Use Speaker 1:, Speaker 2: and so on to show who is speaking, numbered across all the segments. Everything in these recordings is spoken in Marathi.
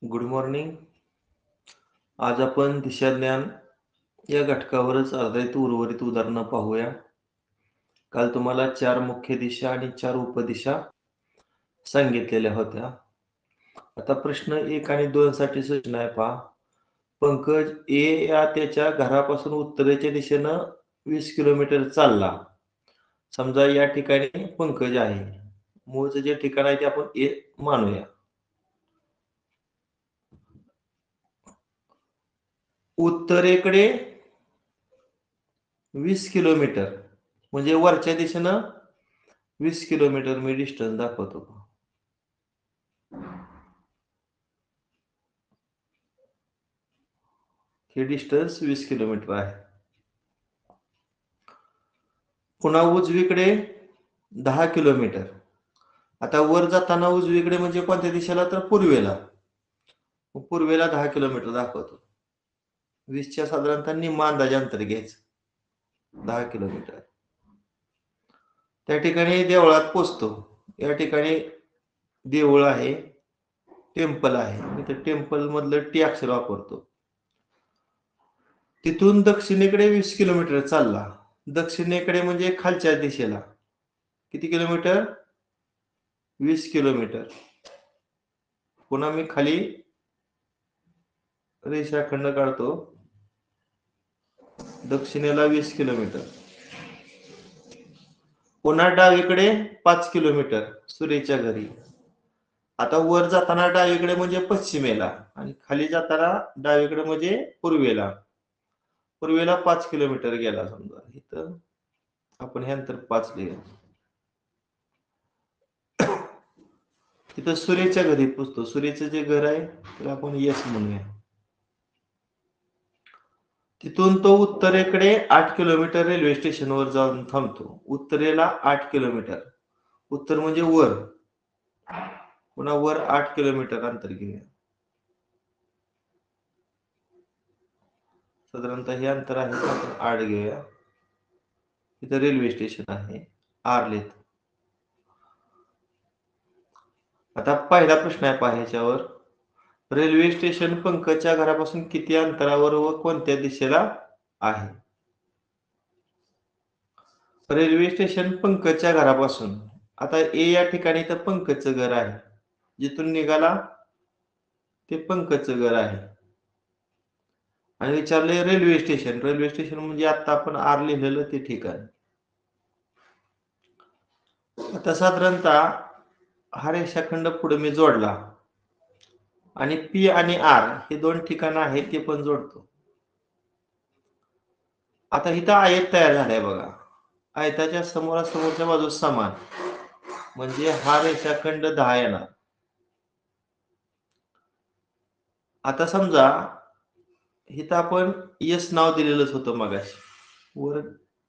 Speaker 1: Good morning. आज आपण दिशाज्ञान या घटकावरच आधारित उर्वरित उदाहरणं पाहूया. काल तुम्हाला 4 मुख्य दिशा आणि 4 उपदिशा सांगितलेल्या होत्या. आता प्रश्न 1 आणि 2 साठी सूचना आहे पहा. पंकज ए या त्याच्या घरापासून उत्तरेच्या दिशेनं 20 किलोमीटर चालला. समजा या ठिकाणी पंकज आहे. मूळचं जे ठिकाण आहे ते आपण ए मानूया. उत्तरेकडे 20 किलोमीटर म्हणजे वरच्या दिशेनं 20 किलोमीटर मी डिस्टन्स दाखवतो. हे डिस्टन्स 20 किलोमीटर आहे. पुन्हा उजवीकडे 10 किलोमीटर. आता वर जाताना उजवीकडे म्हणजे कोणत्या दिशेला तर पूर्वेला. पूर्वेला 10 किलोमीटर दाखवतो. 20च्या साधारणतः निम्मा अंदाजे अंतर घ्यायचं. 10 किलोमीटर. त्या ठिकाणी देवळात पोचतो. या ठिकाणी देऊळ आहे, टेम्पल आहे. मी तर टेम्पल मधलं टी अक्षर वापरतो. तिथून दक्षिणेकडे 20 किलोमीटर चालला. दक्षिणेकडे म्हणजे खालच्या दिशेला. किती किलोमीटर? 20 किलोमीटर. पुन्हा मी खाली रेषाखंड काढतो. दक्षिणेला 20 किलोमीटर. पुन्हा डावीकडे 5 किलोमीटर सूर्याच्या घरी. आता वर जाताना डावीकडे म्हणजे पश्चिमेला आणि खाली जाताना डावीकडे म्हणजे पूर्वेला. पूर्वेला 5 किलोमीटर गेला समजा. इथं आपण हे अंतर 5 लिहूया. तिथं सूर्याच्या घरी पोचतो. सूर्याचं जे घर आहे त्याला आपण यस म्हणूया. तिथून तो उत्तरेकडे 8 किलोमीटर रेल्वे स्टेशनवर जाऊन थांबतो. उत्तरेला 8 किलोमीटर. उत्तर म्हणजे वर. पुन्हा वर 8 किलोमीटर अंतर घेऊया. साधारणतः हे अंतर आहे आपण 8 घेऊया. इथं रेल्वे स्टेशन आहे आर्लेत. आता पहिला प्रश्न आहे पहा ह्याच्यावर. रेल्वे स्टेशन पंकजच्या घरापासून किती अंतरावर व कोणत्या दिशेला आहे? रेल्वे स्टेशन पंकजच्या घरापासून. आता ए या ठिकाणी तर पंकजचं घर आहे. जिथून निघाला ते पंकजचं घर आहे. आणि विचारले रेल्वे स्टेशन. रेल्वे स्टेशन म्हणजे आता आपण आर लिहिलेलं ते ठिकाण. आता साधारणतः हा रेषाखंड पुढे मी जोडला आणि पी आणि आर हे 2 ठिकाणं आहेत ते पण जोडतो. आता इथं आयत तयार झालाय बघा. आयताच्या समोरासमोरच्या बाजूस समान म्हणजे हा रेषाखंड 10 येणार. आता समजा इथं आपण यस नाव दिलेलंच होतं मगाशी. वर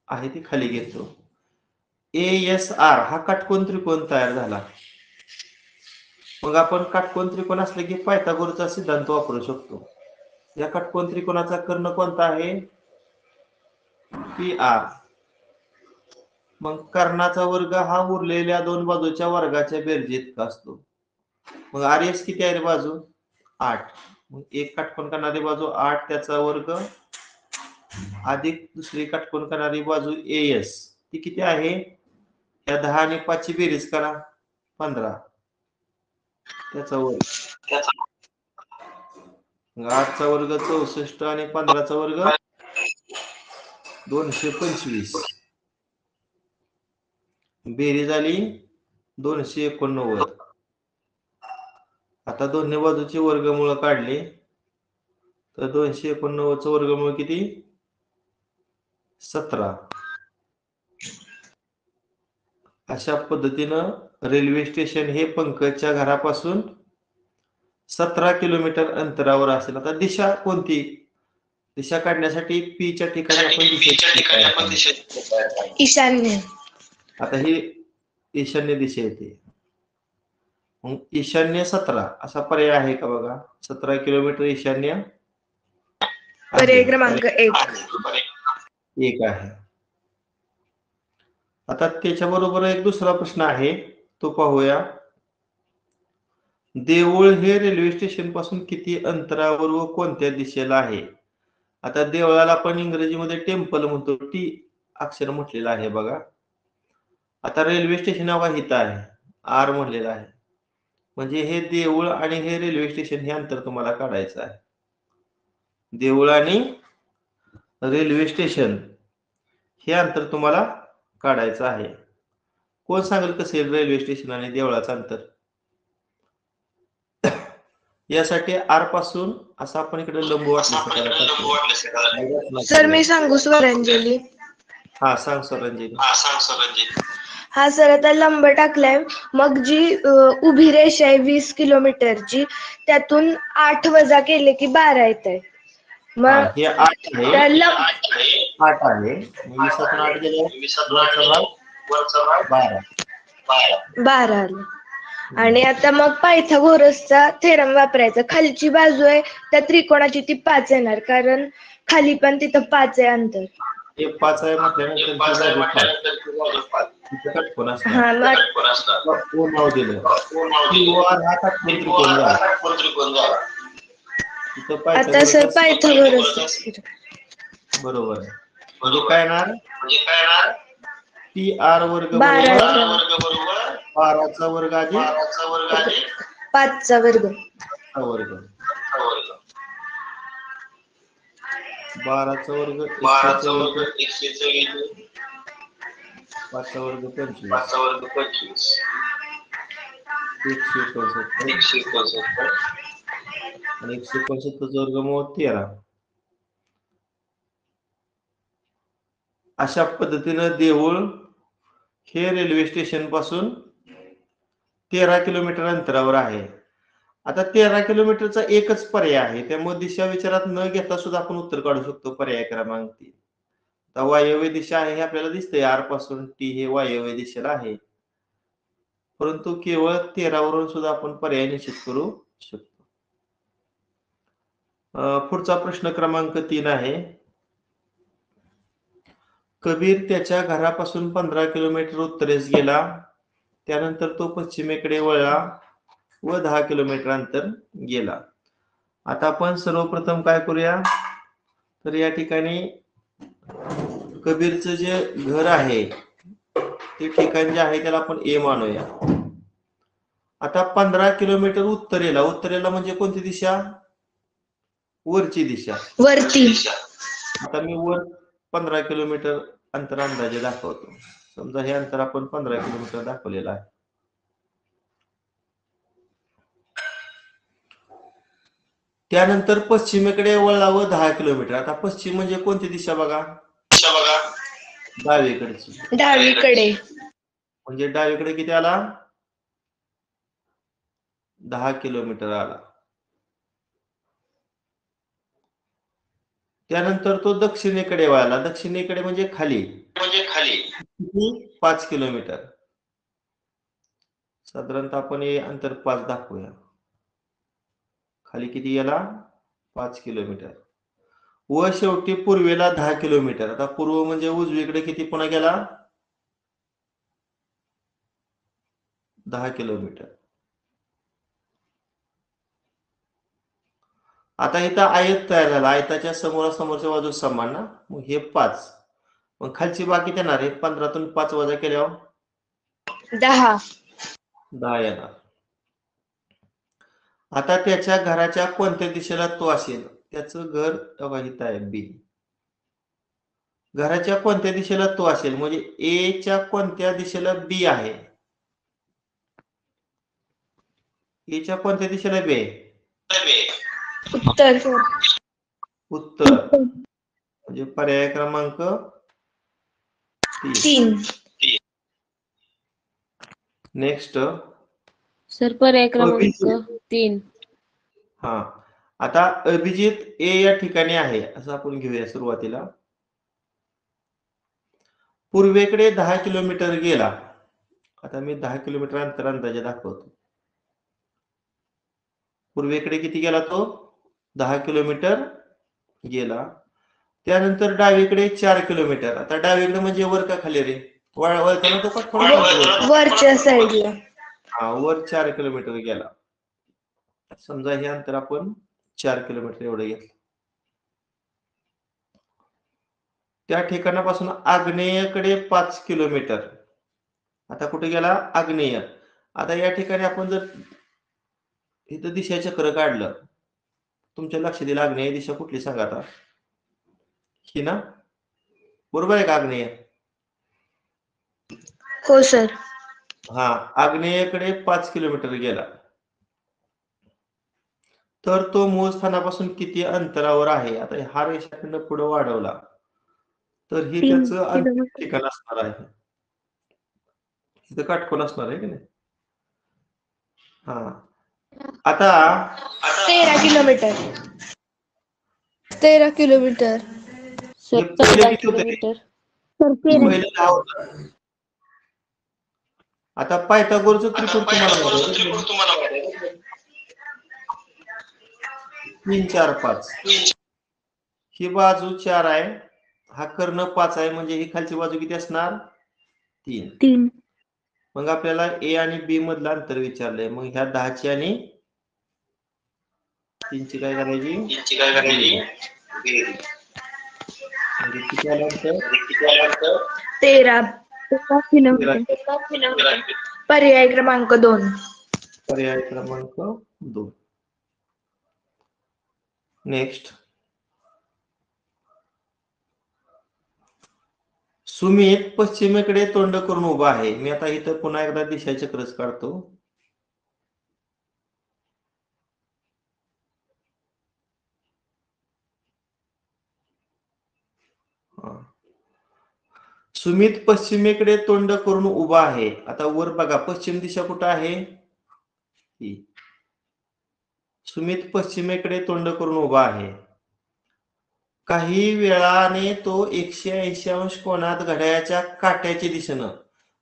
Speaker 1: आहे ते खाली घेतो. ASR हा काटकोन त्रिकोण तयार झाला. मग आपण काटकोन त्रिकोण असले की पायथागोरसचा सिद्धांत वापरू शकतो. या काटकोन त्रिकोणाचा कर्ण कोणता आहे? PR. मग कर्णाचा वर्ग हा उरलेल्या 2 बाजूच्या वर्गाच्या बेरजेइतका असतो. मग RS किती आहे रे बाजू? 8. मग एक काटकोन करणारी बाजू 8 त्याचा वर्ग अधिक दुसरी काटकोन करणारी बाजू AS ती किती आहे? या 10 आणि 5 ची बेरीज करा 15 त्याचा वर्ग. 8 चा वर्ग 64 आणि 15 चा वर्ग 225. बेरीज आली 289. आता दोन्ही बाजूची वर्गमूळ काढली तर 289 चं वर्गमूळ किती? 17. अशा पद्धतीनं रेल्वे स्टेशन हे पंकजच्या घरापासून 17 किलोमीटर अंतरावर असेल. आता दिशा कोणती? दिशा काढण्यासाठी पीच्या ठिकाणी आपण
Speaker 2: ईशान्य.
Speaker 1: आता ही ईशान्य दिशा येते. मग ईशान्य 17 असा पर्याय आहे का बघा? 17 किलोमीटर ईशान्य
Speaker 2: पर्याय क्रमांक 1
Speaker 1: आहे. आता त्याच्याबरोबर एक दुसरा प्रश्न आहे, तो पाहूया. देऊळ हे रेल्वे स्टेशन पासून किती अंतरावर व कोणत्या दिशेला आहे? आता देवळाला आपण इंग्रजीमध्ये टेम्पल म्हणतो, टी अक्षर म्हटलेलं आहे बघा. आता रेल्वे स्टेशन इथं आहे, आर म्हणलेलं आहे. म्हणजे हे देऊळ आणि हे रेल्वे स्टेशन हे अंतर तुम्हाला काढायचं आहे. देऊळ आणि रेल्वे स्टेशन हे अंतर तुम्हाला काढायचं आहे. कोण सांगेल कसं रेल्वे स्टेशन आणि देवळाचं अंतर? यासाठी आर पासून असं आपण इकडे लंब
Speaker 2: सर मी सांगू स्वरांजली?
Speaker 1: हा सांग स्वरांजली.
Speaker 2: हा सर, आता लंब टाकलाय, मग जी उभी रेषा आहे 20 किलोमीटरची, त्यातून 8 वजा केले की 12 येत आहे. मग
Speaker 1: हे 8 आहे, 8 आहे. 20तून 8 गेले, वरचा भाग
Speaker 2: 12 आलं. आणि आता मग पायथागोरसचा थेरम वापरायचा. खालची बाजू आहे त्या त्रिकोणाची ती 5 येणार, कारण खाली पण तिथं 5 आहे अंतर.
Speaker 1: हे 5 आहे म्हटल्यानंतर
Speaker 2: हा मग
Speaker 1: नाव दिलं.
Speaker 2: आता सर पायथागोरस
Speaker 1: बरोबर आहे. म्हणजे काय येणार? टी आर वर्ग 12चा वर्ग अधिक
Speaker 2: 5चा वर्ग.
Speaker 1: 12चा वर्ग 124, 5चा वर्ग 25, 169 आणि 169चा वर्गमूळ 13. अशा पद्धतीनं देऊळ हे रेल्वे स्टेशन पासून 13 किलोमीटर अंतरावर आहे. आता 13 किलोमीटरचा एकच पर्याय आहे, त्यामुळे दिशा विचारात न घेता सुद्धा आपण उत्तर काढू शकतो. पर्याय क्रमांक 3. आता वायव्य दिशा आहे हे आपल्याला दिसतंय, आर पासून टी हे वायव्य दिशेला आहे, परंतु केवळ 13 वरून सुद्धा आपण पर्याय निश्चित करू शकतो. पुढचा प्रश्न क्रमांक 3 आहे. कबीर त्याच्या घरापासून 15 किलोमीटर उत्तरेस गेला, त्यानंतर तो पश्चिमेकडे वळला व 10 किलोमीटर अंतर गेला. आता आपण सर्वप्रथम काय करूया, तर या ठिकाणी कबीरचं जे घर आहे ते ठिकाण जे आहे त्याला आपण ए मानूया. आता 15 किलोमीटर उत्तरेला म्हणजे कोणती दिशा? वरची दिशा,
Speaker 2: वरती.
Speaker 1: आता मी वर 15 किलोमीटर अंतर अंदाजे दाखवतो. समजा हे अंतर आपण 15 किलोमीटर दाखवलेलं आहे. त्यानंतर पश्चिमेकडे वळला व 10 किलोमीटर. आता पश्चिम म्हणजे कोणती दिशा बघा? डावीकडची.
Speaker 2: डावीकडे.
Speaker 1: म्हणजे डावीकडे किती आला? 10 किलोमीटर आला. त्यानंतर तो दक्षिणेकडे वळला. दक्षिणेकडे म्हणजे खाली 5 किलोमीटर. साधारणतः आपण हे अंतर 5 दाखवूया. खाली किती गेला? 5 किलोमीटर. व शेवटी पूर्वेला 10 किलोमीटर. आता पूर्व म्हणजे उजवीकडे किती पुन्हा गेला? 10 किलोमीटर. आता इथं आयत तयार झाला. आयताच्या समोरासमोरच्या बाजू समान ना, मग हे 5. मग खालची बाकी येणार आहे. 15तून 5 वजा केल्यावर 10 येणार. आता त्याच्या घराच्या कोणत्या दिशेला तो असेल? त्याचं घर इथं आहे बी. घराच्या कोणत्या दिशेला तो असेल म्हणजे ए च्या कोणत्या दिशेला बी आहे? ए च्या कोणत्या दिशेला बी आहे? उत्तर. म्हणजे पर्याय क्रमांक 3. नेक्स्ट
Speaker 3: सर पर्याय क्रमांक 3.
Speaker 1: हा, आता अभिजित ए या ठिकाणी आहे असं आपण घेऊया सुरुवातीला. पूर्वेकडे 10 किलोमीटर गेला. आता मी 10 किलोमीटर अंतर अंदाजे दाखवतो. पूर्वेकडे किती गेला तो? 10 किलोमीटर गेला. त्यानंतर डावीकडे 4 किलोमीटर. आता डावीकडे म्हणजे वर का खाली रे? वळताना तो का थोडा
Speaker 2: वरच्या साईडला.
Speaker 1: हा, वर 4 किलोमीटर गेला. समजा हे अंतर आपण 4 किलोमीटर एवढं घेतलं. त्या ठिकाणापासून आग्नेयेकडे 5 किलोमीटर. आता कुठे गेला? आग्नेय. आता या ठिकाणी आपण जर इथं दिशाचक्र काढलं, तुमच्या लक्षात येईल आग्नेय दिशा कुठली सांगा आता? ही ना? बरोबर आहे का आग्नेय?
Speaker 2: हो सर.
Speaker 1: हा, आग्नेयेकडे 5 किलोमीटर गेला. तर तो मूळ स्थानापासून किती अंतरावर आहे? आता हा रेषाखंड पुढे वाढवला तर हे
Speaker 2: 3
Speaker 1: त्याचं अंतिम
Speaker 2: किलोमीटर.
Speaker 1: ठिकाण असणार आहे. इथं काटकोन असणार आहे की नाही? हा, आता
Speaker 2: 13 किलोमीटर. 13 किलोमीटर.
Speaker 1: हे
Speaker 2: सर
Speaker 1: पहिले
Speaker 2: 13
Speaker 1: किती होते?
Speaker 2: किलोमीटर. सर 13.
Speaker 1: पहिले 10 होतं. आता पायथागोरचं त्रिकोण तुम्हाला माहिती आहे? 3, 4, 5. ही बाजू 4 आहे, हा कर्ण 5 आहे, म्हणजे ही खालची बाजू किती असणार? 3.
Speaker 2: 3.
Speaker 1: मग आपल्याला ए आणि बी मधलं अंतर विचारलंय. मग ह्या 10ची आणि 3ची काय करायची? म्हणजे किती आलं अंतर?
Speaker 2: 13 किलोमीटर. पर्याय क्रमांक 2.
Speaker 1: पर्याय क्रमांक 2. नेक्स्ट, सुमित पश्चिमेकडे तोंड करून उभा आहे. मी आता इथं पुन्हा एकदा दिशाचक्रच काढतो. सुमित पश्चिमेकडे तोंड करून उभा आहे. आता वर बघा, पश्चिम दिशा कुठं आहे? ही. सुमित पश्चिमेकडे तोंड करून उभा आहे. काही वेळाने तो 180 अंश कोनात घड्याळाच्या काट्याच्या दिशेनं,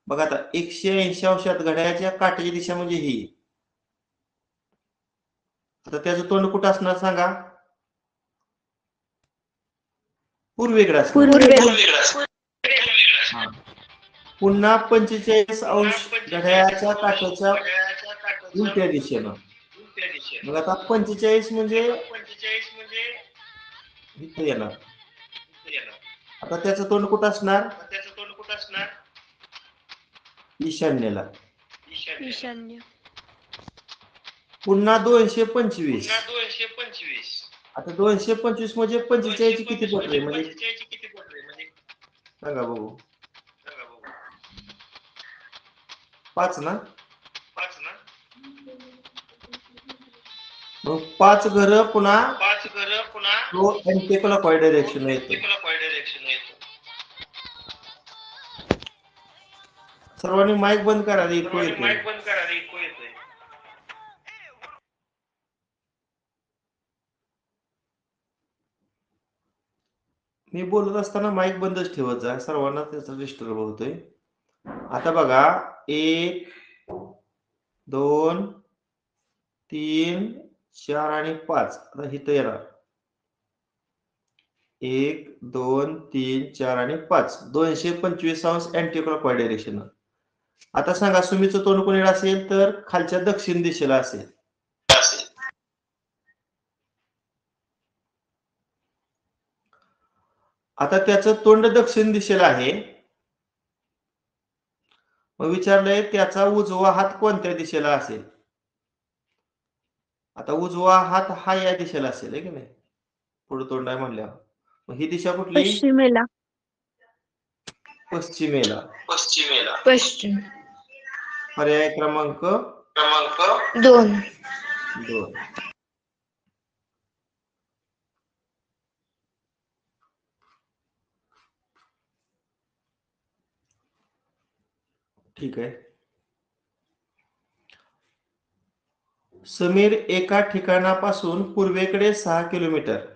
Speaker 1: बघा आता 180 अंशात घड्याळाच्या काट्याची दिशा म्हणजे ही. आता त्याचं तोंड कुठं असणार सांगा? पूर्वेकडे असणार. पुन्हा 45 अंश घड्याळाच्या काट्याच्या उलट्या दिशेनं. मग आता 45 म्हणजे इथं येणार. आता त्याचं तोंड कुठं असणार? ईशान्येला.
Speaker 2: ईशान्य.
Speaker 1: पुन्हा 225. आता 225 म्हणजे 45 ची किती पट आहे? म्हणजे सांगा बघू. 5 ना? मग 5 घरं पुन्हा तो अँटी-क्लॉकवाईज डायरेक्शन येतो. सर्वांनी माईक बंद करा, इको येतोय. मी बोलत असताना माईक बंदच ठेवत जा, सर्वांना त्याचा डिस्टर्ब होतोय. आता बघा, 1, 2, 3, 4 आणि 5. आता इथं येणार 1, 2, 3, 4 आणि 5. 225 अंश अँटी क्लॉकवाईज डायरेक्शन. आता सांगा, सुमीचं तोंड कोणीकडे असेल? तर खालच्या दक्षिण दिशेला असेल. आता त्याचं तोंड दक्षिण दिशेला आहे. मग विचारलंय त्याचा उजवा हात कोणत्या दिशेला असेल? आता उजवा हात हा या दिशेला असेल, आहे की नाही? पुढे तोंड आहे म्हणल्यावर. मग ही दिशा कुठली?
Speaker 2: पश्चिमेला.
Speaker 1: पश्चिमेला.
Speaker 2: पश्चिम.
Speaker 1: पर्याय क्रमांक
Speaker 2: 2.
Speaker 1: 2. ठीक आहे. समीर एका ठिकाणापासून पूर्वेकडे 6 किलोमीटर.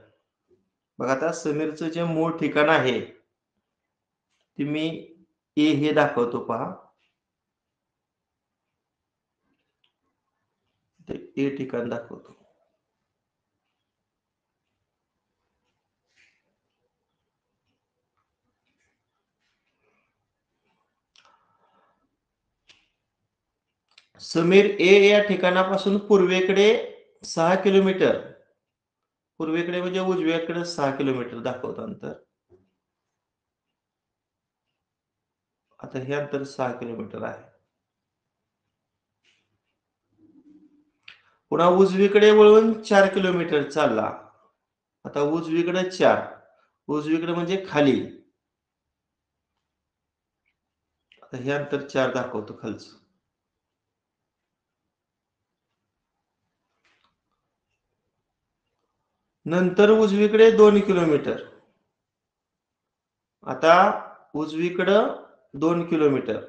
Speaker 1: बघा आता समीरचं जे मूळ ठिकाण आहे ते मी ए हे दाखवतो पहा. ते ए ठिकाण दाखवतो. समीर ए या ठिकाणापासून पूर्वेकडे 6 किलोमीटर, पूर्वेकडे म्हणजे उजव्याकडे 6 किलोमीटर दाखवतो अंतर. आता हे अंतर 6 किलोमीटर आहे. पुन्हा उजवीकडे वळून 4 किलोमीटर चालला. आता उजवीकडे 4, उजवीकडे म्हणजे खाली. आता हे अंतर 4 दाखवतो खालचं. नंतर उजवीकडे 2 किलोमीटर. आता उजवीकडं 2 किलोमीटर.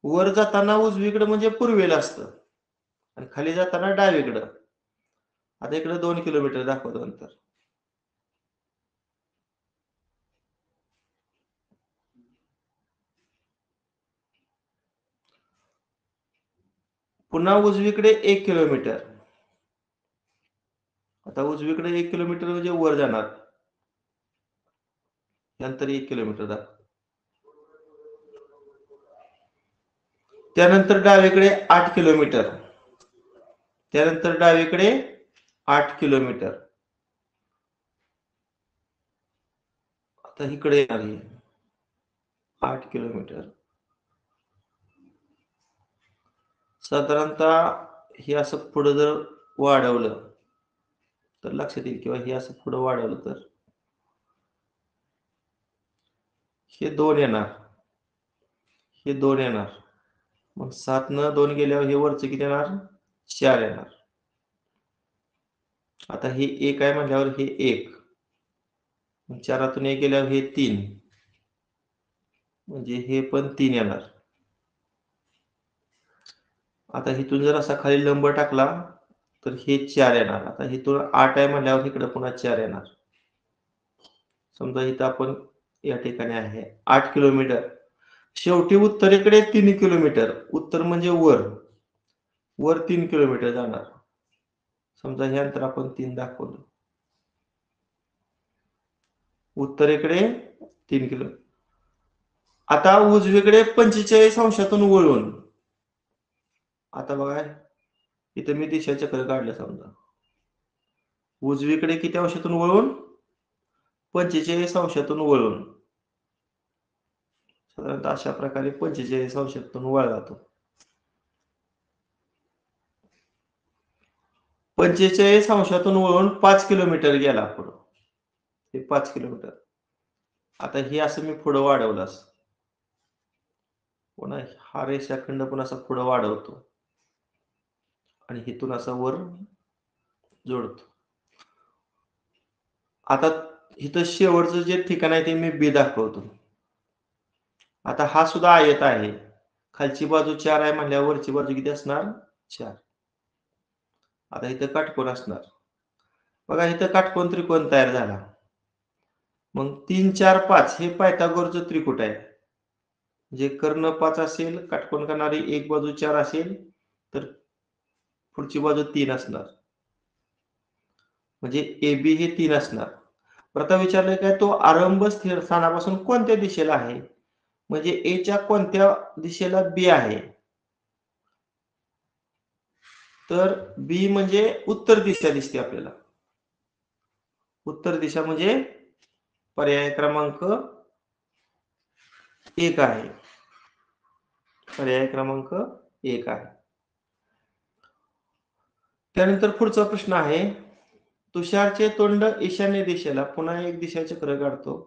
Speaker 1: वर जाताना उजवीकडे म्हणजे पूर्वेला असतं आणि खाली जाताना डावीकडं. आता इकडे 2 किलोमीटर दाखवतो अंतर. पुन्हा उजवीकडे 1 किलोमीटर. आता उजवीकडे 1 किलोमीटर म्हणजे वर जाणार. नंतर 1 किलोमीटर दाखव. त्यानंतर डावीकडे 8 किलोमीटर. त्यानंतर डावीकडे 8 किलोमीटर. आता इकडे येणार आहे 8 किलोमीटर. साधारणतः हे असं पुढे जर वाढवलं तर लक्षात येईल, किंवा हे असं पुढे वाढवलं तर हे 2 येणार, हे 2 येणार. मग 7 न 2 गेल्यावर हे वरचं किती येणार? 4 येणार. आता हे 1 आहे म्हटल्यावर हे 1. 4तून 1 गेल्यावर हे 3, म्हणजे हे पण 3 येणार. आता इथून जर असा खाली लंब टाकला तर हे 4 येणार. आता इथून 8 आहे म्हटल्यावर इकडे पुन्हा 4 येणार. समजा इथं आपण या ठिकाणी आहे 8 किलोमीटर. शेवटी उत्तरेकडे 3 किलोमीटर. उत्तर म्हणजे वर, वर 3 किलोमीटर जाणार. समजा हे अंतर आपण 3 दाखवलं. उत्तरेकडे 3 किलो. आता उजवीकडे 45 अंशातून वळून. आता बघा इथं मी दिशा चक्र काढलं. समजा उजवीकडे किती अंशातून वळून? 45 अंशातून वळून. साधारणतः अशा प्रकारे 45 अंशातून वळला तो. 45 अंशातून वळून 5 किलोमीटर गेला पुढं. हे 5 किलोमीटर. आता हे असं मी पुढं वाढवलं असं. पुन्हा हा रेषाखंड पुन्हा असा पुढं वाढवतो आणि इथून असा वर जोडतो. आता इथं शेवटचं जे ठिकाण आहे ते मी बी दाखवतो. आता हा सुद्धा आयत आहे. खालची बाजू 4 आहे म्हणल्यावर वरची बाजू किती असणार? 4. आता इथं काटकोन असणार. बघा इथं काटकोन त्रिकोण तयार झाला. मग 3, 4, 5 हे पायथागोरचं त्रिकूट आहे. जे कर्ण 5 असेल, काटकोन करणारी एक बाजू 4 असेल तर पुढची बाजू 3 असणार. म्हणजे AB हे 3 असणार. प्रथम विचारलं काय, तो आरंभ स्थानापासून कोणत्या दिशेला आहे? म्हणजे ए च्या कोणत्या दिशेला बी आहे? तर बी म्हणजे उत्तर दिशा दिसते आपल्याला. उत्तर दिशा म्हणजे पर्याय क्रमांक 1 आहे. पर्याय क्रमांक 1 आहे. त्यानंतर पुढचा प्रश्न आहे, तुषारचे तोंड ईशान्य दिशेला. पुन्हा एक दिशा चक्र काढतो.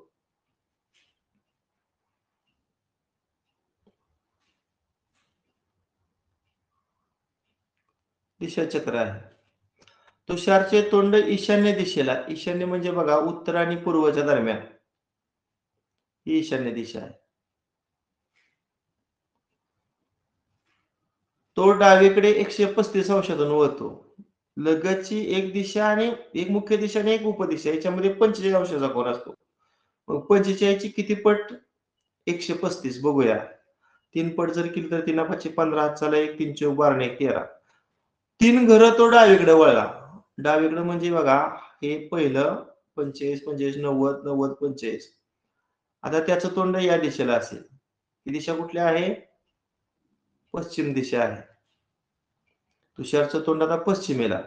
Speaker 1: दिशा चक्र आहे. तुषारचे तोंड ईशान्य दिशेला. ईशान्य म्हणजे बघा उत्तर आणि पूर्वच्या दरम्यान ही ईशान्य दिशा आहे. तो डावीकडे 135 अंशातून वळतो. लगतची एक दिशा आणि एक मुख्य दिशा आणि एक उपदिशा याच्यामध्ये 45 अंशाचा कोन असतो. मग 45 ची किती पट? 135 बघूया. 3 पट जर केली तर 3 5 15 हातचाला 1 3 चौक 12 1 13. 3 घरं तो डावीकडे वळला. डावीकडे म्हणजे बघा हे पहिलं 45 45 90 90 45. आता त्याचं तोंड या दिशेला असेल. ही दिशा कुठली आहे? पश्चिम दिशा आहे. तुषारचं तोंड आता पश्चिमेला.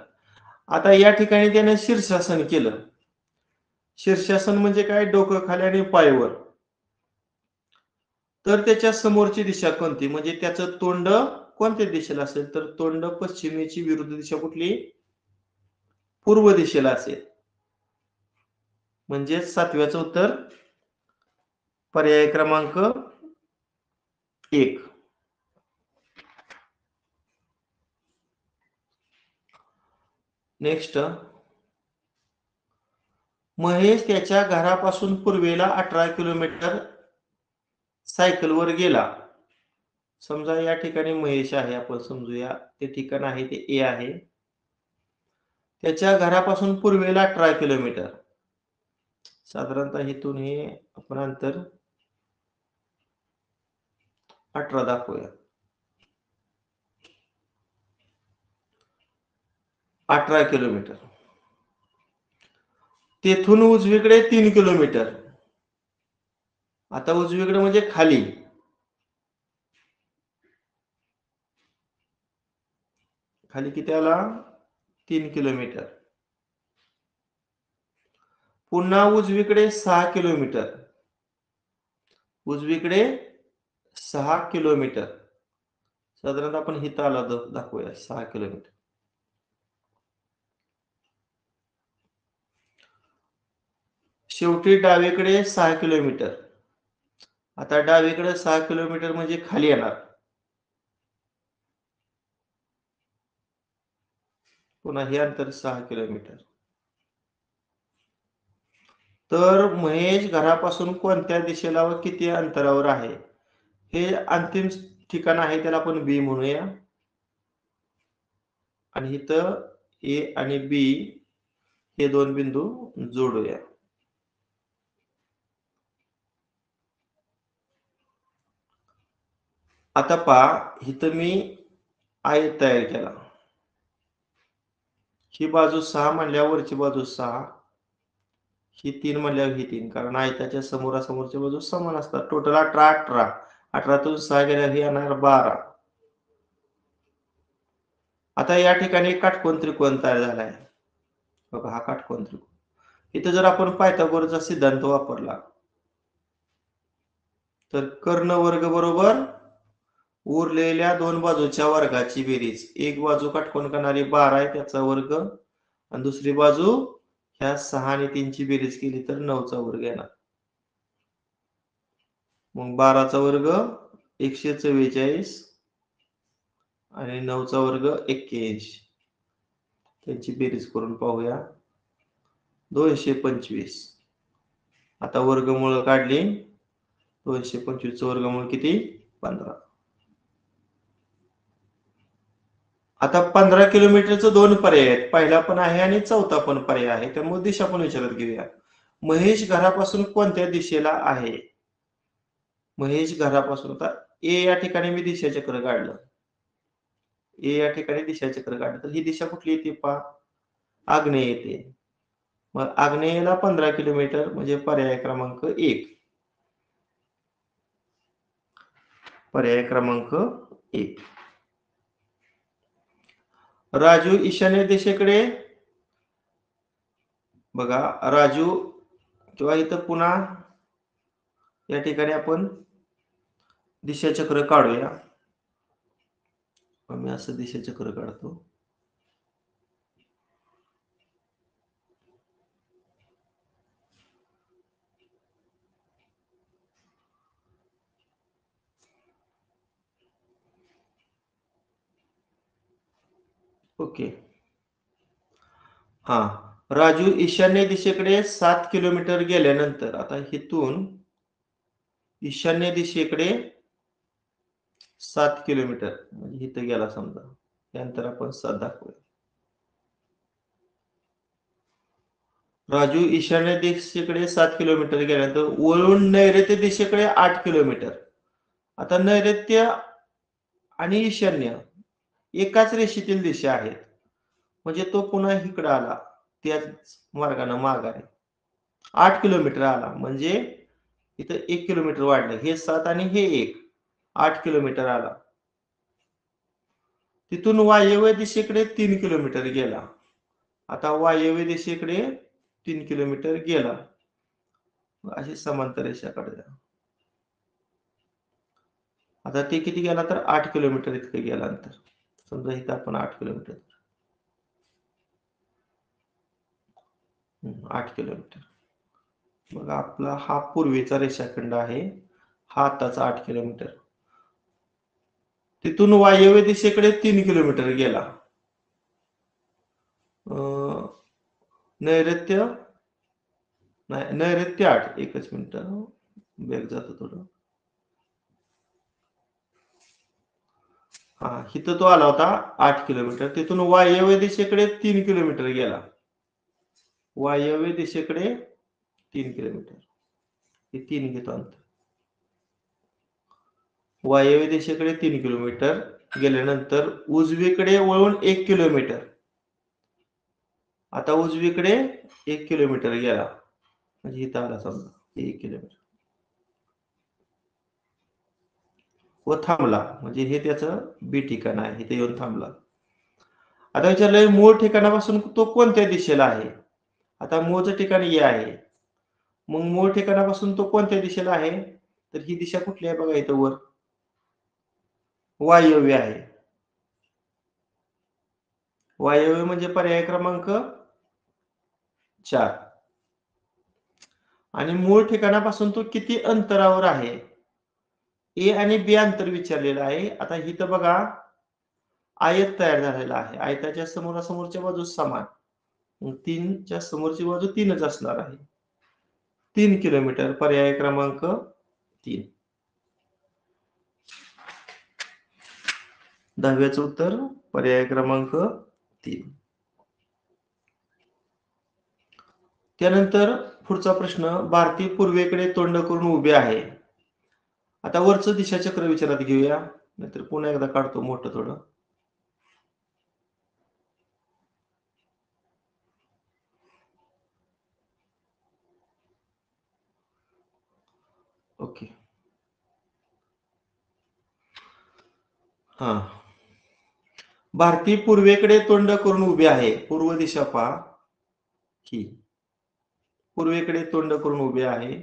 Speaker 1: आता या ठिकाणी त्याने शीर्षासन केलं. शीर्षासन म्हणजे काय? डोकं खाली आणि पाय वर. तर त्याच्या समोरची दिशा कोणती? म्हणजे त्याचं तोंड कोणत्या दिशेला असेल? तर तोंड पश्चिमेची विरुद्ध दिशा कुठली? पूर्व दिशेला असेल. म्हणजे 7व्याचं उत्तर पर्याय क्रमांक 1. नेक्स्ट, महेश त्याच्या घरापासून पूर्वेला 18 किलोमीटर सायकलवर गेला. समजा या ठिकाणी महेश आहे, आपण समजूया ते ठिकाण आहे ते ए आहे. त्याच्या घरापासून पूर्वेला 18 किलोमीटर. साधारणतः इथून हे आपण अंतर 18 दाखवूया. 18 किलोमीटर. तेथून उजवीकडे 3 किलोमीटर. आता उजवीकडे म्हणजे खाली. खाली किती आला? 3 किलोमीटर. पुन्हा उजवीकडे 6 किलोमीटर. उजवीकडे 6 किलोमीटर. साधारणतः आपण इथं आला दाखवूया 6 किलोमीटर. शेवटी डावीकडे 6 किलोमीटर. आता डावीकडे 6 किलोमीटर म्हणजे खाली येणार. पुन्हा हे अंतर 6 किलोमीटर. तर महेश घरापासून कोणत्या दिशेला व किती अंतरावर आहे? हे अंतिम ठिकाण आहे, त्याला आपण बी म्हणूया. आणि इथं ए आणि बी हे दोन बिंदू जोडूया. आता पहा, इथं मी आयत तयार केला. ही बाजू 6 म्हणल्यावर वरची बाजू 6, ही 3 म्हणल्यावर ही 3, कारण आयताच्या समोरासमोरच्या बाजू समान असतात. टोटल 18 18. 18 तून 6 गेल्यावर हे येणार 12. आता या ठिकाणी काटकोन त्रिकोण तयार झालाय. बघा हा काटकोन त्रिकोण. इथं जर आपण पायथागोरसचा सिद्धांत वापरला तर कर्ण वर्ग बरोबर उरलेल्या दोन बाजूच्या वर्गाची बेरीज. एक बाजू काटकोन करणारी 12 आहे त्याचा वर्ग, आणि दुसरी बाजू ह्या 6 आणि 3 ची बेरीज केली तर 9 चा वर्ग येणार. मग 12 चा वर्ग 144 आणि 9 चा वर्ग 81. त्यांची बेरीज करून पाहूया. 225. आता वर्गमूळ काढली. 225 चं वर्गमूळ किती? 15. आता 15 किलोमीटरचं 2 पर्याय आहेत. पहिला पण आहे आणि चौथा पण पर्याय आहे. त्यामुळे दिशा पण विचारात घेऊया. महेश घरापासून कोणत्या दिशेला आहे? महेश घरापासून, आता ए या ठिकाणी मी दिशाचक्र काढलं. ए या ठिकाणी दिशाचक्र काढलं तर ही दिशा कुठली येते पहा? आग्नेय येते. मग आग्नेयला 15 किलोमीटर म्हणजे पर्याय क्रमांक 1. पर्याय क्रमांक 1. राजू ईशान्य दिशेकडे, बघा राजू, किंवा इथं पुन्हा या ठिकाणी आपण दिशाचक्र काढूया. मी असं दिशाचक्र काढतो. ओके. हा, राजू ईशान्य दिशेकडे 7 किलोमीटर गेल्यानंतर, आता इथून ईशान्य दिशेकडे 7 किलोमीटर म्हणजे इथं गेला समजा, त्यानंतर आपण 7 दाखवूया. राजू ईशान्य दिशेकडे 7 किलोमीटर गेल्यानंतर वळून नैऋत्य दिशेकडे 8 किलोमीटर. आता नैऋत्य आणि ईशान्य एकाच रेषेतील दिशा आहेत, म्हणजे तो पुन्हा इकडे आला, त्याच मार्गाने माघारी 8 किलोमीटर आला, म्हणजे इथं 1 किलोमीटर वाढलं. हे 7 आणि हे 1 8 किलोमीटर आला. तिथून वायव्य दिशेकडे 3 किलोमीटर गेला. आता वायव्य दिशेकडे 3 किलोमीटर गेला. अशी समांतर रेषा काढूया. आता ते किती गेला तर 8 किलोमीटर इतकं गेल्यानंतर समजा इथं आपण 8 किलोमीटर 8 किलोमीटर. मग आपला हा पूर्वेचा रेषाखंड आहे, हा आताचा 8 किलोमीटर. तिथून वायव्य दिशेकडे 3 किलोमीटर गेला. नैऋत्य नाही, नैऋत्य 8. एकच मिनिट, बॅक जातो थोडं. हा, इथं तो आला होता 8 किलोमीटर. तिथून वायव्य दिशेकडे 3 किलोमीटर गेला. वायव्य दिशेकडे 3 किलोमीटर, हे 3 घेतो अंतर. वायव्य दिशेकडे 3 किलोमीटर गेल्यानंतर उजवीकडे वळून 1 किलोमीटर. आता उजवीकडे 1 किलोमीटर गेला, म्हणजे इथं आला समजा 1 किलोमीटर व थांबला, म्हणजे हे त्याचं बी ठिकाण आहे, इथे येऊन थांबला. आता विचारलंय मूळ ठिकाणापासून तो कोणत्या दिशेला आहे. आता मूळचं ठिकाण हे आहे, मग मूळ ठिकाणापासून तो कोणत्या दिशेला आहे, तर ही दिशा कुठली आहे बघा, इथं वर वायव्य आहे. वायव्य म्हणजे पर्याय क्रमांक 4. आणि मूळ ठिकाणापासून तो किती अंतरावर आहे, ए आणि बी अंतर विचारलेलं आहे. आता इथं बघा आयत तयार झालेला आहे, आयताच्या समोरासमोरच्या बाजू समान, मग 3च्या समोरची बाजू 3च असणार आहे. 3 किलोमीटर पर्याय क्रमांक 3. 10व्याचं उत्तर पर्याय क्रमांक 3. त्यानंतर पुढचा प्रश्न, भारती पूर्वेकडे तोंड करून उभे आहे. आता वरचं दिशाचक्र विचारात घेऊया, नाहीतर पुन्हा एकदा काढतो मोठं थोडं. ओके, हा, भारती पूर्वेकडे तोंड करून उभी आहे. पूर्व दिशा पहा, ही पूर्वेकडे तोंड करून उभी आहे.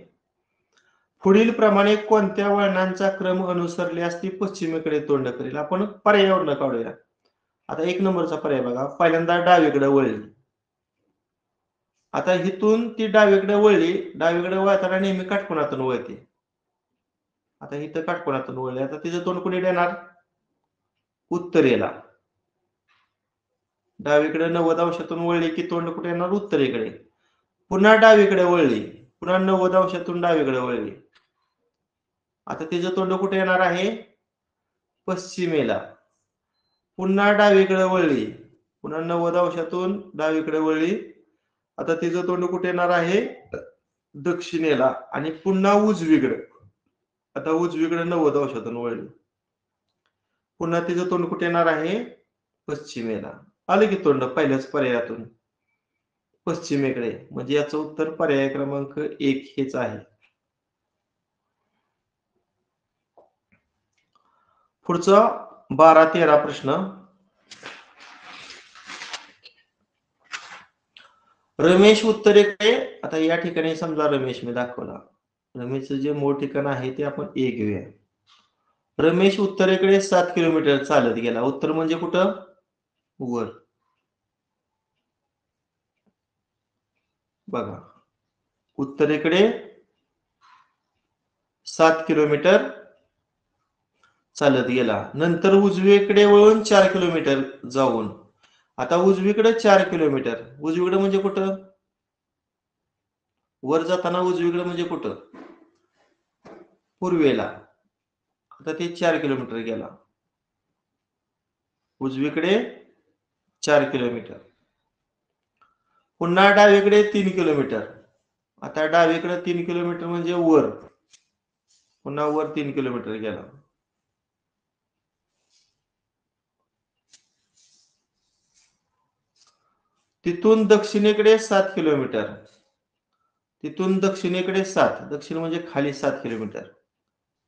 Speaker 1: पुढील प्रमाणे कोणत्या वळणांचा क्रम अनुसरल्यास ती पश्चिमेकडे तोंड करेल. आपण पर्यायावरनं काढूया. आता 1 नंबरचा पर्याय बघा, पहिल्यांदा डावीकडे वळली. आता इथून ती डावीकडे वळली, डावीकडे वळताना नेहमी काटकोनातून वळते. आता इथं काटकोनातून वळली, आता तिचं तोंड कुठे येणार, उत्तरेला. डावीकडे 90 अंशातून वळली की तोंड कुठे येणार, उत्तरेकडे. पुन्हा डावीकडे वळली, पुन्हा 90 अंशातून डावीकडे वळली, आता तिचं तोंड कुठे येणार आहे, पश्चिमेला. पुन्हा डावीकडे वळली, पुन्हा 90 अंशातून डावीकडे वळली, आता तिचं तोंड कुठे येणार आहे, दक्षिणेला. आणि पुन्हा उजवीकडे, आता उजवीकडे 90 अंशातून वळली, पुन्हा तिचं तोंड कुठे येणार आहे, पश्चिमेला. आलं की तोंड पहिल्याच पर्यायातून पश्चिमेकडे, म्हणजे याचं उत्तर पर्याय क्रमांक 1 हेच आहे. पुढचा 12-13 प्रश्न, रमेश उत्तरेकडे. आता या ठिकाणी समजा रमेश मी दाखवला, रमेशचं जे मूळ ठिकाण आहे ते आपण ए घेऊया. रमेश उत्तरेकडे 7 किलोमीटर चालत गेला. उत्तर म्हणजे कुठं, वर बघा, उत्तरेकडे 7 किलोमीटर चालत गेला. नंतर उजवीकडे वळून 4 किलोमीटर जाऊन, आता उजवीकडे 4 किलोमीटर, उजवीकडे म्हणजे कुठं, वर जाताना उजवीकडे म्हणजे कुठं, पूर्वेला. आता ते 4 किलोमीटर गेला. उजवीकडे 4 किलोमीटर. पुन्हा डावीकडे 3 किलोमीटर. आता डावीकडे 3 किलोमीटर म्हणजे वर. पुन्हा वर 3 किलोमीटर गेला. तिथून दक्षिणेकडे 7 किलोमीटर. तिथून दक्षिणेकडे 7. दक्षिण म्हणजे खाली 7 किलोमीटर.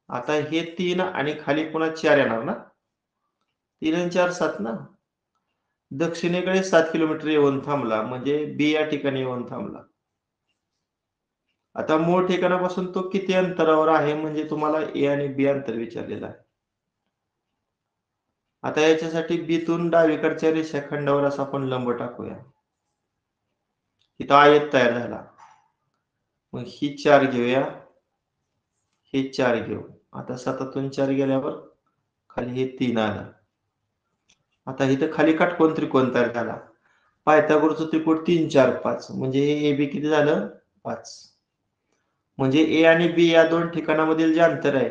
Speaker 1: आता हे 3 आणि खाली पुन्हा 4 येणार ना. 3 आणि 4 7 ना. दक्षिणेकडे 7 किलोमीटर येऊन थांबला म्हणजे बी या ठिकाणी येऊन थांबला. आता मूळ ठिकाणापासून तो किती अंतरावर आहे म्हणजे तुम्हाला ए आणि बी अंतर विचारलेलं आहे. आता याच्यासाठी बीतून डावीकडच्या रेषाखंडावर असा आपण लंब टाकूया. इथं आयत तयार झाला. मग ही 4 घेऊया, हे 4 घेऊ. आता 7तून 4 गेल्यावर खाली हे 3 आलं. आता इथं खाली काटकोन त्रिकोण तयार झाला. पायथागोरसचं त्रिकोण 3 4 5 म्हणजे हे AB किती झालं 5. म्हणजे ए आणि बी या दोन ठिकाणामधील जे अंतर आहे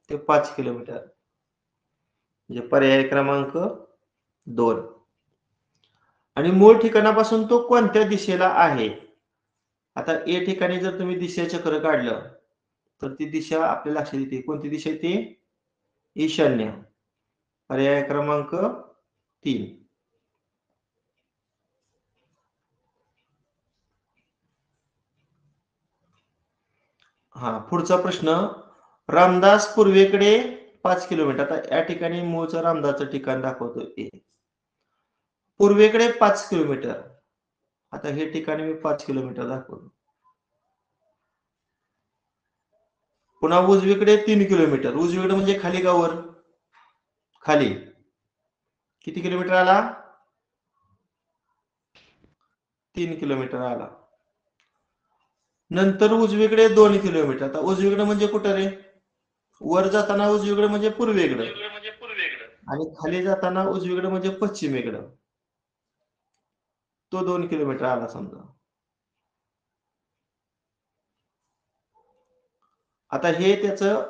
Speaker 1: ते 5 किलोमीटर. म्हणजे पर्याय क्रमांक 2. आणि मूळ ठिकाणापासून तो कोणत्या दिशेला आहे. आता ए ठिकाणी जर तुम्ही दिशाचक्र काढलं तर ती दिशा आपल्या लक्षात येते. कोणती दिशा येते? ईशान्य. पर्याय क्रमांक 3. हा पुढचा प्रश्न. रामदास पूर्वेकडे 5 किलोमीटर. आता या ठिकाणी मूळचं रामदासचं ठिकाण दाखवतो ए. पूर्वेकडे 5 किलोमीटर. आता हे ठिकाणी मी 5 किलोमीटर दाखवतो. पुन्हा उजवीकडे 3 किलोमीटर. उजवीकडे म्हणजे खाली का वर? खाली. किती किलोमीटर आला? 3 किलोमीटर आला. नंतर उजवीकडे 2 किलोमीटर. आता उजवीकडे म्हणजे कुठं रे? वर जाताना उजवीकडे म्हणजे पूर्वेकडे आणि खाली जाताना उजवीकडे म्हणजे पश्चिमेकडे. तो 2 किलोमीटर आला समजा. आता हे त्याचं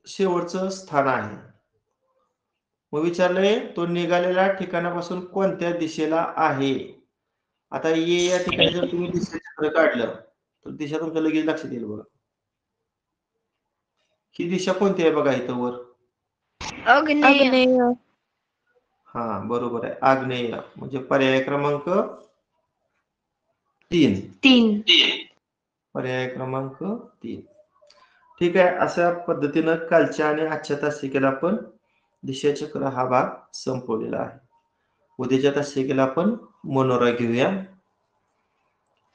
Speaker 1: शेवटचं स्थान आहे. मग विचारलंय तो निघालेल्या ठिकाणापासून कोणत्या दिशेला आहे. आता ये या ठिकाणी जर तुम्ही दिशाचक्र काढलं तर दिशा तुमच्या लगेच लक्षात येईल बघा. ही दिशा कोणती आहे बघा इथं वर?
Speaker 2: आग्नेय.
Speaker 1: हा बरोबर आहे. आग्नेय म्हणजे पर्याय क्रमांक 3.
Speaker 2: 3.
Speaker 1: पर्याय क्रमांक 3. ठीक आहे. अशा पद्धतीनं कालच्या आणि आजच्या तासिकेला आपण दिशाचक्र हा भाग संपवलेला आहे. उद्याच्या तासिकेला आपण मनोरा घेऊया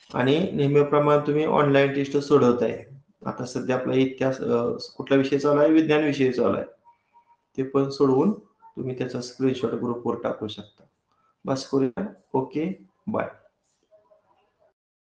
Speaker 1: आणि नेहमीप्रमाणे तुम्ही ऑनलाईन टेस्ट सोडवताय. आता सध्या आपला इतिहास कुठला विषय चालू आहे? विज्ञान विषय चालू आहे. ते पण सोडवून तुम्ही त्याचा स्क्रीनशॉट ग्रुपवर टाकू शकता. बस करूया. Okay bye.